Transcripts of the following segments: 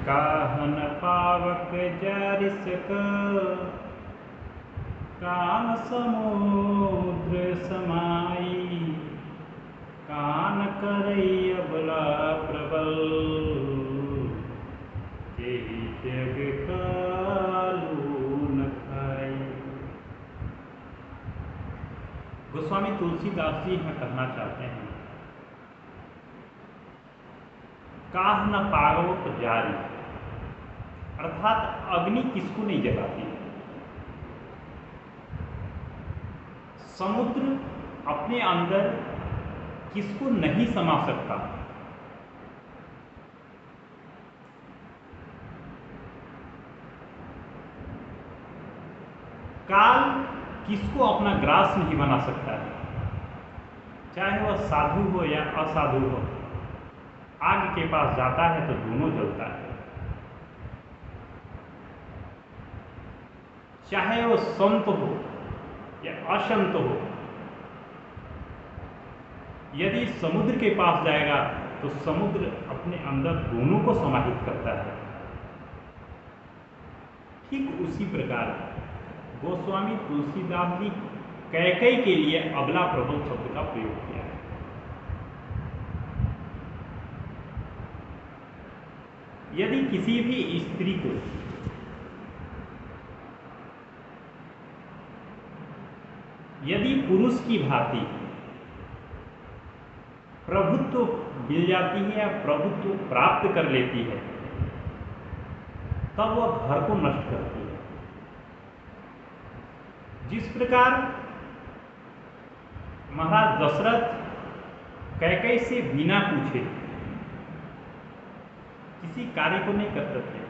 काहन पावक जारिसक कान समुद्र समाई कान करई अबला प्रबल तेहि त्यग कालू न खाई। गोस्वामी तुलसीदास जी यहाँ कहना चाहते हैं, काह न पावक जारी, अर्थात अग्नि किसको नहीं जलाती। समुद्र अपने अंदर किसको नहीं समा सकता। काल किसको अपना ग्रास नहीं बना सकता है, चाहे वह साधु हो या असाधु हो। आग के पास जाता है तो दोनों जलता है, चाहे वो संत हो या असंत हो। यदि समुद्र के पास जाएगा तो समुद्र अपने अंदर दोनों को समाहित करता है। ठीक उसी प्रकार गोस्वामी तुलसीदास जी कैकेयी के लिए अबला प्रबल शब्द का प्रयोग किया है। यदि किसी भी स्त्री को यदि पुरुष की भांति प्रभुत्व मिल जाती है या प्रभुत्व प्राप्त कर लेती है, तब वह घर को नष्ट करती है। जिस प्रकार महाराज दशरथ कैकेयी से बिना पूछे किसी कार्य को नहीं करते थे,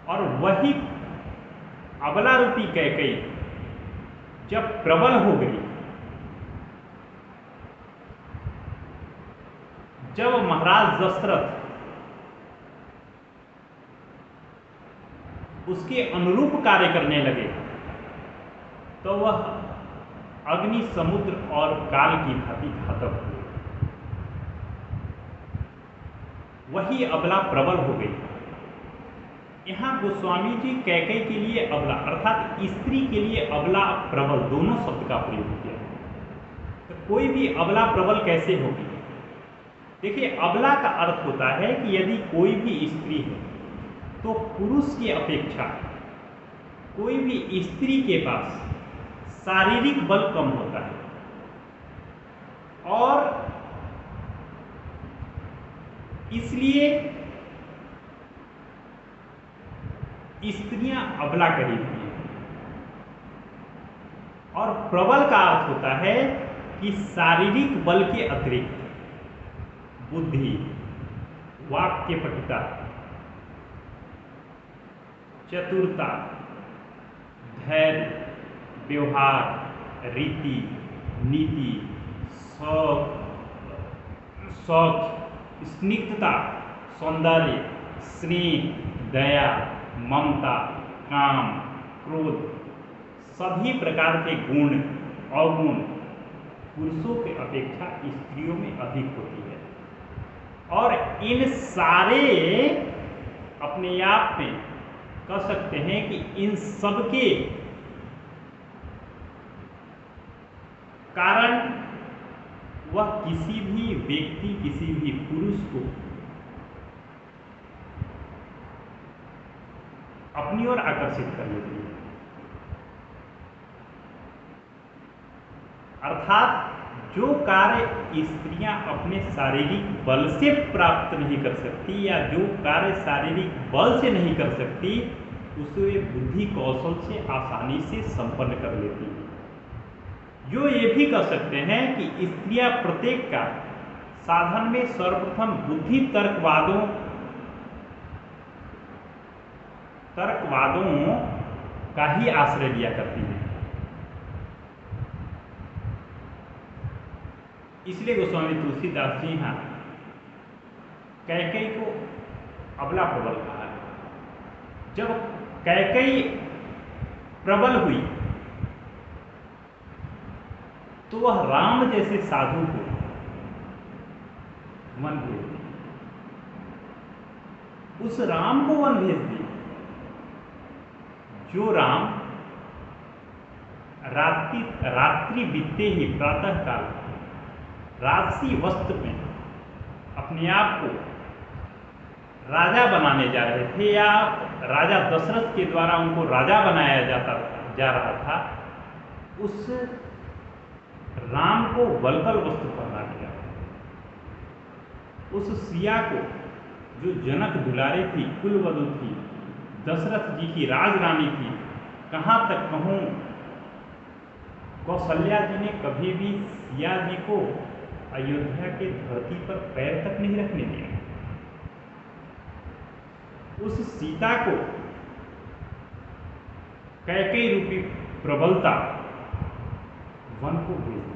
और वही अबला रूपी कैकेयी जब प्रबल हो गई, जब महाराज दशरथ उसके अनुरूप कार्य करने लगे, तो वह अग्नि, समुद्र और काल की भांति घातक हुए। वही अबला प्रबल हो गई। यहाँ गोस्वामी जी कैकेयी के लिए अबला अर्थात स्त्री के लिए अबला प्रबल दोनों शब्द का प्रयोग किया। तो कोई भी अबला प्रबल कैसे होगी? देखिए, अबला का अर्थ होता है कि यदि कोई भी स्त्री है तो पुरुष की अपेक्षा कोई भी स्त्री के पास शारीरिक बल कम होता है, और इसलिए स्त्रियां अबला कहलाती हैं। और प्रबल का अर्थ होता है कि शारीरिक बल के अतिरिक्त बुद्धि, वाक्यपटुता, चतुरता, धैर्य, व्यवहार, रीति, नीति, शौक, स्निग्धता, सौंदर्य, स्नेह, दया, ममता, काम, क्रोध, सभी प्रकार के गुण अवगुण पुरुषों की अपेक्षा स्त्रियों में अधिक होती है। और इन सारे अपने आप में कह सकते हैं कि इन सबके कारण वह किसी भी व्यक्ति, किसी भी पुरुष को अपनी ओर आकर्षित कर लेती है। अर्थात जो कार्य स्त्रियां अपने शारीरिक बल से प्राप्त नहीं कर सकती या जो कार्य शारीरिक बल से नहीं कर सकती, उसे वे बुद्धि कौशल से आसानी से संपन्न कर लेती है। जो ये भी कह सकते हैं कि स्त्रियां प्रत्येक का साधन में सर्वप्रथम बुद्धि तर्कवादों का ही आश्रय लिया करती है। इसलिए गोस्वामी तुलसीदास जी यहाँ कैकेयी को अबला प्रबल कहा है। जब कैकेयी प्रबल हुई तो वह राम जैसे साधु को मन हुए। उस राम को वन भेज दिया जो राम रात्रि बीतते ही प्रातः काल राजसी वस्त्र में अपने आप को राजा बनाने जा रहे थे, या राजा दशरथ के द्वारा उनको राजा बनाया जा रहा था। उस राम को वल्कल वस्त्र पहना दिया। उस सिया को, जो जनक दुलारी थी, कुलवधु थी, दशरथ जी की राजरानी थी, कहाँ तक कहूँ, कौशल्या जी ने कभी भी सिया जी को अयोध्या के धरती पर पैर तक नहीं रखने दिया। उस सीता को कैकेयी रूपी प्रबलता वन को भेज दिया।